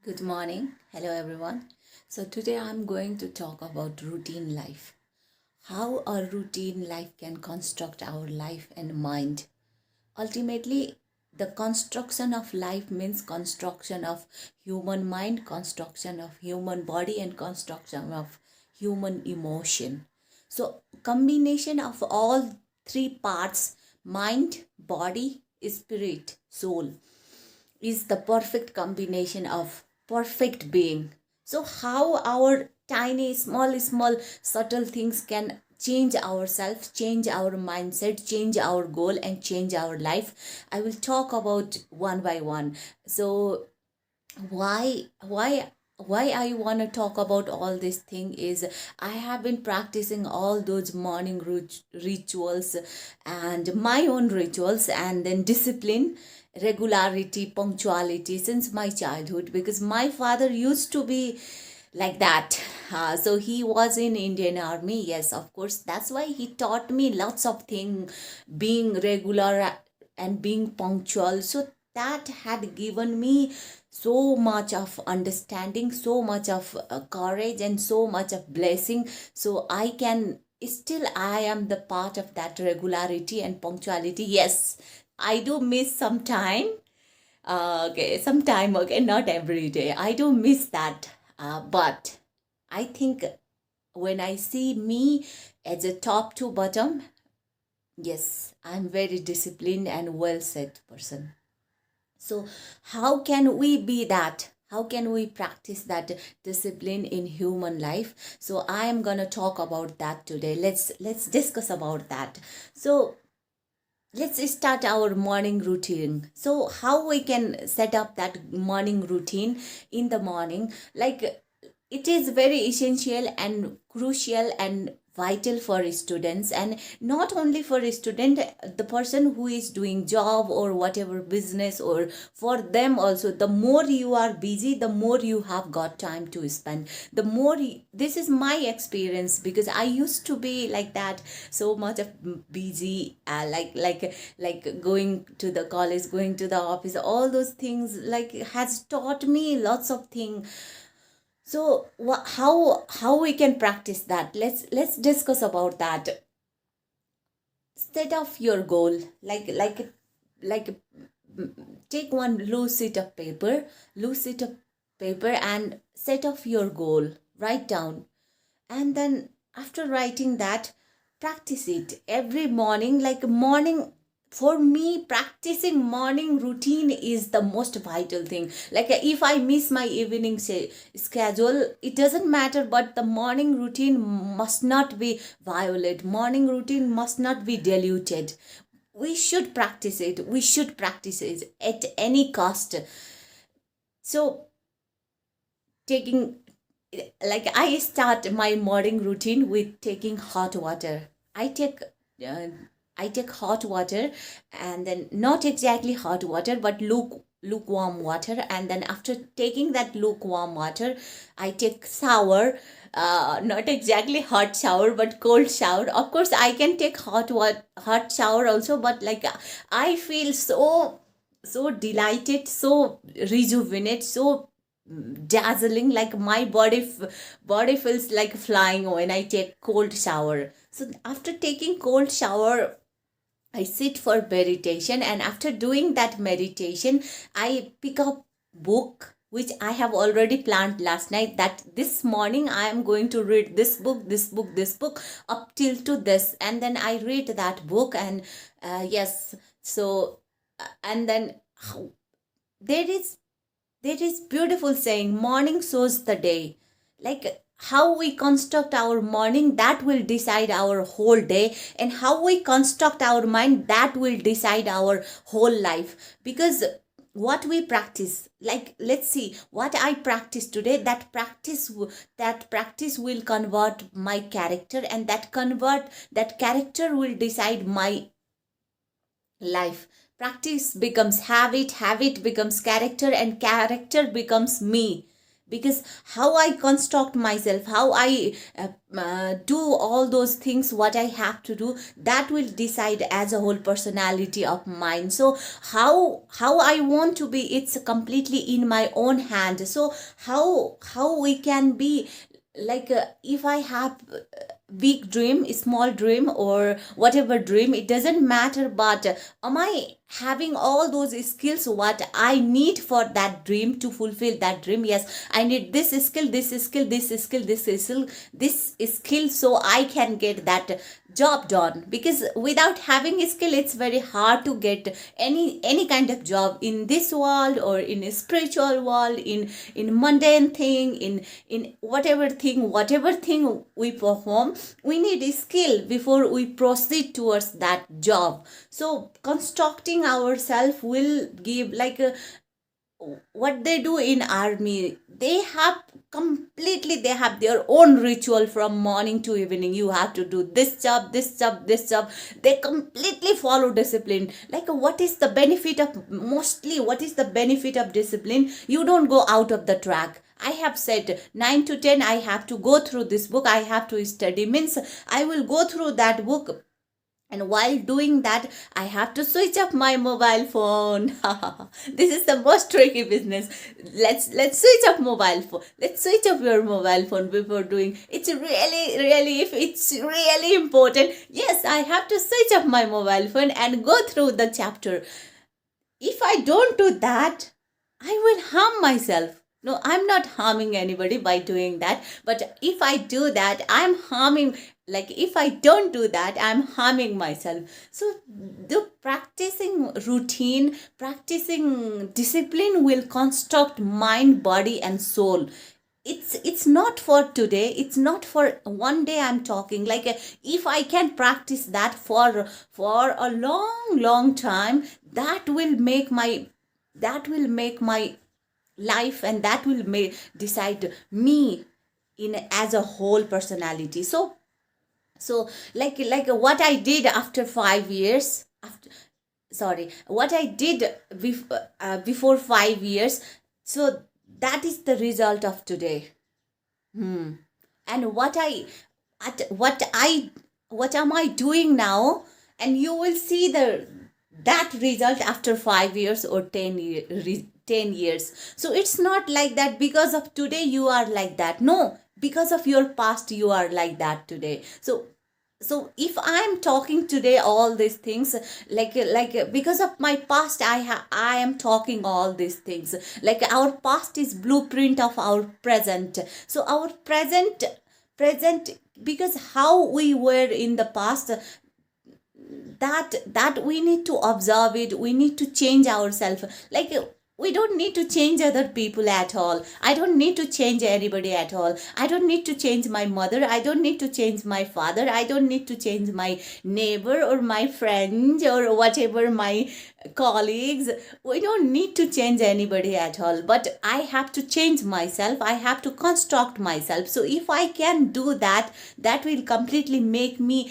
Good morning. Hello, everyone. So, today I'm going to talk about routine life. How a routine life can construct our life and mind. Ultimately, the construction of life means construction of human mind, construction of human body, and construction of human emotion. So, combination of all three parts mind, body, spirit, soul is the perfect combination of perfect being. So, how our tiny, small, subtle things can change ourselves, change our mindset, change our goal, and change our life. I will talk about one by one. So, why I want to talk about all this thing is I have been practicing all those morning rituals and my own rituals and then discipline, regularity, punctuality since my childhood, because my father used to be like that. So he was in Indian Army. Yes, of course, that's why he taught me lots of things, being regular and being punctual. So that had given me so much of understanding, so much of courage, and so much of blessing. So I can still, I am the part of that regularity and punctuality. Yes, I do miss some time. Okay, sometime, okay, not every day. I do miss that. But I think when I see me as a top to bottom, yes, I'm very disciplined and well set person. So, how can we be that? How can we practice that discipline in human life? So, I am gonna talk about that today. Let's discuss about that. So, let's start our morning routine. So, how we can set up that morning routine in the morning? Like, it is very essential and crucial and vital for students, and not only for a student, the person who is doing job or whatever business, or for them also. The more you are busy, the more you have got time to spend, the more this is my experience, because I used to be like that, so much of busy, like going to the college, going to the office, all those things like has taught me lots of things. So how we can practice that? Let's discuss about that. Set off your goal, like take one loose sheet of paper and set off your goal. Write down, and then after writing that, practice it every morning. Like morning, for me, practicing morning routine is the most vital thing. Like if I miss my evening schedule, it doesn't matter, but the morning routine must not be violated, morning routine must not be diluted. We should practice it, we should practice it at any cost. So taking, like I start my morning routine with taking hot water. Uh, I take hot water, and then not exactly hot water, but lukewarm water. And then after taking that lukewarm water, I take shower. Not exactly hot shower, but cold shower. Of course, I can take hot shower also, but like I feel so delighted, so rejuvenate, so dazzling, like my body feels like flying when I take cold shower. So after taking cold shower, I sit for meditation, and after doing that meditation, I pick up book which I have already planned last night, that this morning I am going to read this book up till to this, and then I read that book. And yes, so and then there is beautiful saying, morning shows the day. Like how we construct our morning, that will decide our whole day, and how we construct our mind, that will decide our whole life. Because what we practice, like let's see what I practice today, that practice will convert my character, and that character will decide my life. Practice becomes habit, habit becomes character, and character becomes me. because how I construct myself, how I do all those things what I have to do, that will decide as a whole personality of mine. So how I want to be, it's completely in my own hand. So how we can be like, if I have big dream, small dream, or whatever dream, it doesn't matter, but am I having all those skills what I need for that dream, to fulfill that dream? Yes, I need this skill, this skill, this skill, this skill, this skill, so I can get that job done. Because without having a skill, it's very hard to get any kind of job in this world, or in a spiritual world, in mundane thing, in whatever thing we perform, we need a skill before we proceed towards that job. So constructing ourselves will give, like, what they do in army, they have completely, they have their own ritual from morning to evening. You have to do this job, this job, this job. They completely follow discipline. Like, what is the benefit of, mostly what is the benefit of discipline? You don't go out of the track. I have said 9 to 10 I have to go through this book, I have to study, means I will go through that book, and while doing that I have to switch off my mobile phone. This is the most tricky business. Let's switch off mobile phone, let's switch off your mobile phone before doing. It's really, if it's really important, yes, I have to switch off my mobile phone and go through the chapter. If I don't do that, I will harm myself. No, I'm not harming anybody by doing that. But if I do that, I'm harming, like, if I don't do that, I'm harming myself. So the practicing routine, practicing discipline will construct mind, body, and soul. It's not for today, it's not for one day. I'm talking like, if I can practice that for a long time, that will make my life, and that will decide me in as a whole personality. So like what I did after 5 years, after, sorry, what I did before 5 years, so that is the result of today. And what am I doing now, and you will see that result after 5 years or 10 years. So it's not like that because of today you are like that. No, because of your past you are like that today. So if I'm talking today all these things, like because of my past, I am talking all these things. Like, our past is blueprint of our present. So our present, because how we were in the past, that we need to observe it, we need to change ourselves. Like, we don't need to change other people at all. I don't need to change anybody at all. I don't need to change my mother, I don't need to change my father, I don't need to change my neighbor or my friends or whatever, my colleagues. We don't need to change anybody at all, but I have to change myself, I have to construct myself. So if I can do that, that will completely make me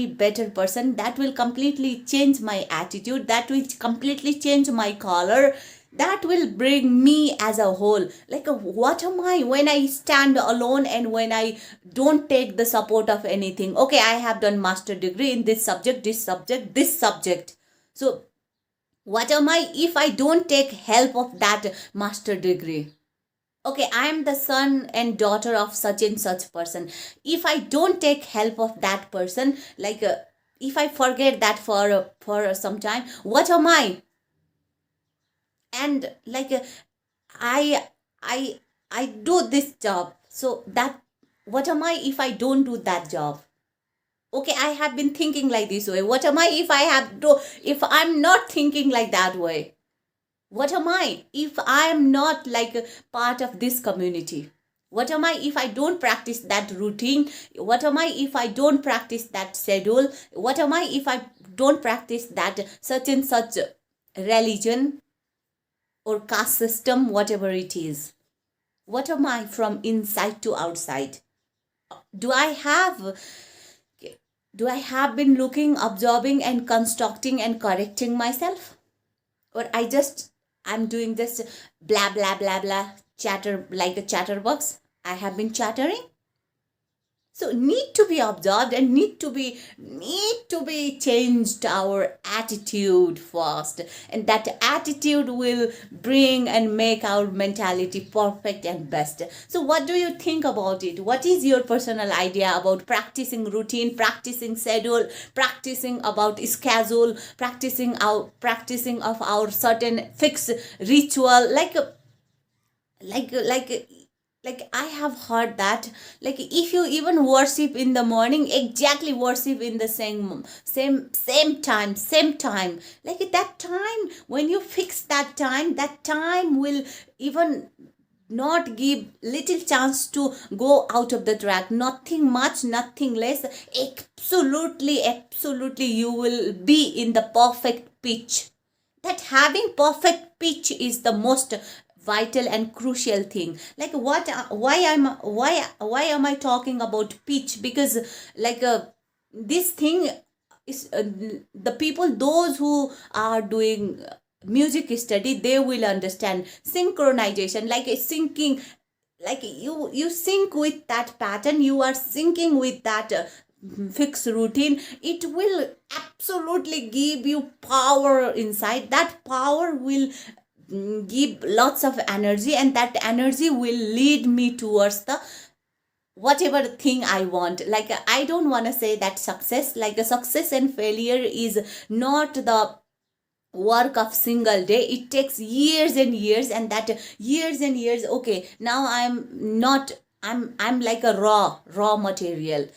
better person. That will completely change my attitude, that will completely change my color, that will bring me as a whole. Like, what am I when I stand alone, and when I don't take the support of anything? Okay, I have done master degree in this subject, this subject, this subject. So what am I if I don't take help of that master degree? Okay, I am the son and daughter of such and such person. If I don't take help of that person, like, if I forget that for some time, what am I? And like, i i I do this job, so that, what am I if I don't do that job? Okay, I have been thinking like this way. What am I if I'm not thinking like that way? What am I if I am not like a part of this community? What am I if I don't practice that routine? What am I if I don't practice that schedule? What am I if I don't practice that such and such religion or caste system, whatever it is? What am I from inside to outside? Do I have been looking, observing, and constructing and correcting myself? Or I'm doing this blah blah blah blah chatter like a chatterbox. I have been chattering. So need to be observed and need to be changed our attitude first, and that attitude will bring and make our mentality perfect and best. So what do you think about it? What is your personal idea about practicing routine, practicing schedule, practicing about schedule, practicing of our certain fixed ritual, like I have heard that, like, if you even worship in the morning, exactly worship in the same time, like that time, when you fix that time, that time will even not give little chance to go out of the track, nothing much, nothing less. Absolutely you will be in the perfect pitch. That having perfect pitch is the most vital and crucial thing. Like, why am I talking about pitch? Because, like, this thing is, the people, those who are doing music study, they will understand synchronization, like a syncing, like you sync with that pattern, you are syncing with that fixed routine. It will absolutely give you power inside. That power will give lots of energy, and that energy will lead me towards the whatever thing I want. Like, I don't want to say that success, like a success and failure is not the work of single day. It takes years and years, and that years and years. Okay, now I'm like a raw material.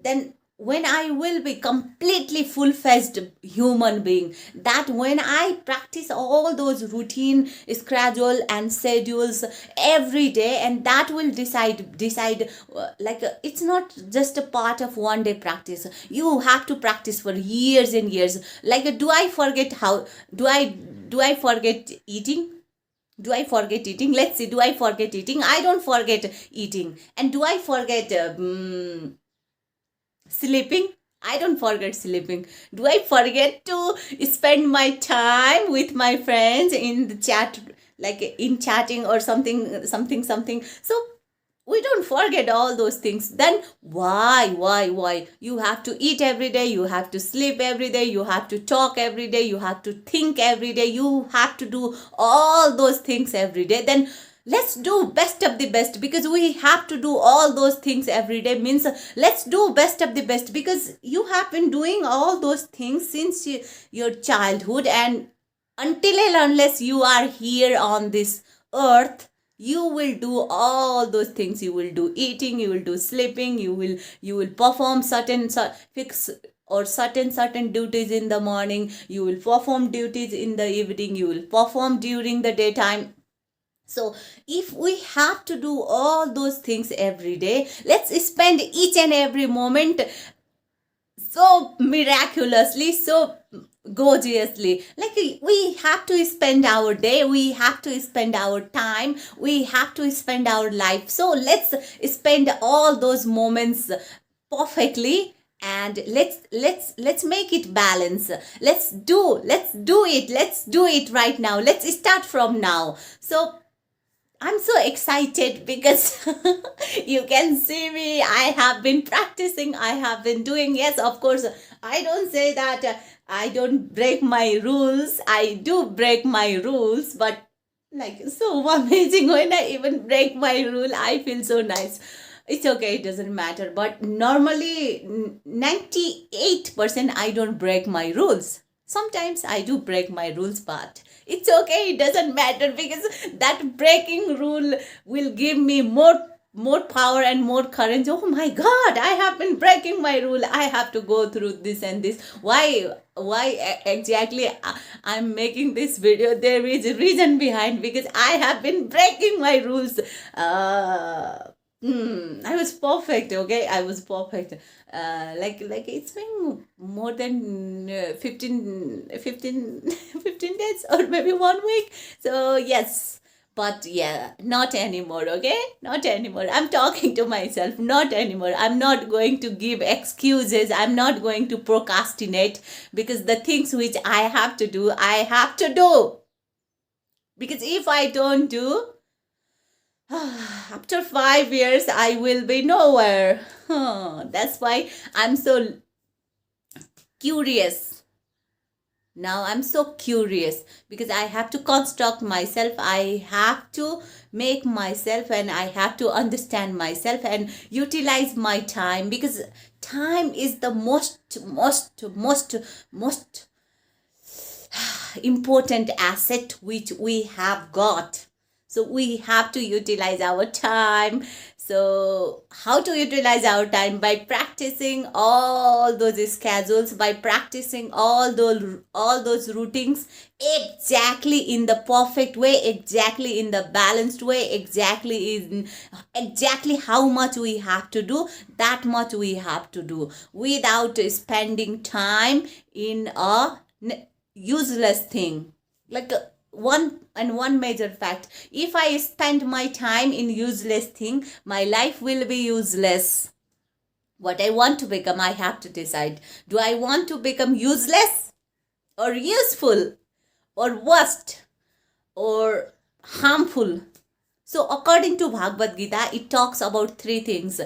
Then when I will be completely full-fledged human being, that when I practice all those routine schedule and schedules every day, and that will decide like, it's not just a part of one day practice. You have to practice for years and years. Like, do I forget eating? Do I forget eating? Let's see. Do I forget eating? I don't forget eating. And do I forget sleeping? I don't forget sleeping. Do I forget to spend my time with my friends in the chat, like in chatting or something? So we don't forget all those things. Then why you have to eat every day, you have to sleep every day, you have to talk every day, you have to think every day, you have to do all those things every day. Then let's do best of the best, because we have to do all those things every day. Means, let's do best of the best, because you have been doing all those things since your childhood, and until and unless you are here on this earth, you will do all those things. You will do eating, you will do sleeping, you will perform fix or certain duties in the morning, you will perform duties in the evening, you will perform during the daytime. So if we have to do all those things every day, let's spend each and every moment so miraculously, so gorgeously. Like, we have to spend our day, we have to spend our time, we have to spend our life. So let's spend all those moments perfectly, and let's make it balance. Let's do it right now. Let's start from now. So I'm so excited because you can see me. I have been practicing. I have been doing. Yes, of course. I don't say that I don't break my rules. I do break my rules, but, like, so amazing when I even break my rule. I feel so nice. It's okay. It doesn't matter. But normally, 98% I don't break my rules. Sometimes I do break my rules, but it's okay. It doesn't matter, because that breaking rule will give me more power and more courage. Oh my God, I have been breaking my rule. I have to go through this and this. Why exactly I'm making this video? There is a reason behind, because I have been breaking my rules. I was perfect. Okay, I was perfect. Like it's been more than 15 days, or maybe 1 week. So yes, but yeah, not anymore. Okay, not anymore. I'm talking to myself. Not anymore. I'm not going to give excuses. I'm not going to procrastinate, because the things which I have to do, I have to do. Because if I don't do, After 5 years, I will be nowhere. That's why I'm so curious. Now I'm so curious because I have to construct myself. I have to make myself and I have to understand myself and utilize my time because time is the most important asset which we have got. So we have to utilize our time. So how to utilize our time? By practicing all those schedules, by practicing all those routines exactly in the perfect way, exactly in the balanced way, exactly how much we have to do, that much we have to do without spending time in a useless thing. Like one major fact, if I spend my time in useless thing, my life will be useless. What I want to become, I have to decide. Do I want to become useless or useful or worst or harmful? So according to Bhagavad Gita, it talks about three things: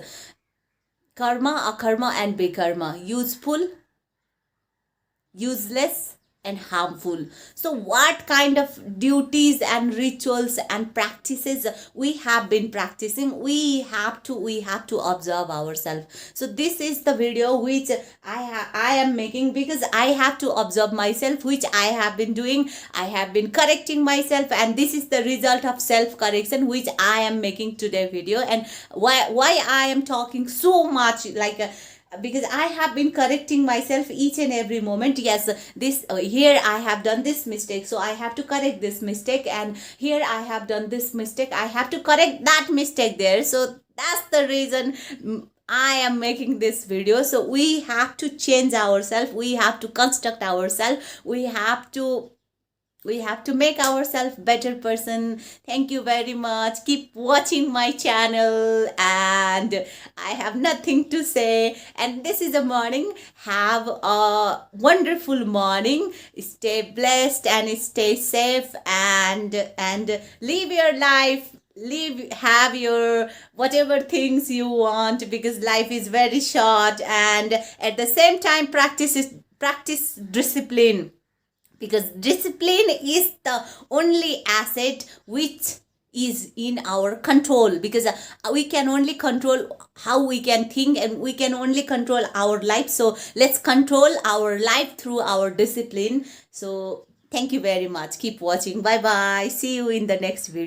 karma, akarma and bikarma. Useful, useless and harmful. So what kind of duties and rituals and practices we have been practicing, we have to observe ourselves. So this is the video which I am making because I have to observe myself, which I have been doing. I have been correcting myself, and this is the result of self correction which I am making today video. And why I am talking so much, like because I have been correcting myself each and every moment. Yes, this here I have done this mistake, so I have to correct this mistake, and here I have done this mistake, I have to correct that mistake there. So that's the reason I am making this video. So we have to change ourselves, we have to construct ourselves, we have to make ourselves better person. Thank you very much. Keep watching my channel, and I have nothing to say. And this is a morning. Have a wonderful morning. Stay blessed and stay safe, and live your life. Have your whatever things you want, because life is very short. And at the same time, practice discipline, because discipline is the only asset which is in our control, because we can only control how we can think, and we can only control our life. So let's control our life through our discipline. So thank you very much. Keep watching. Bye bye. See you in the next video.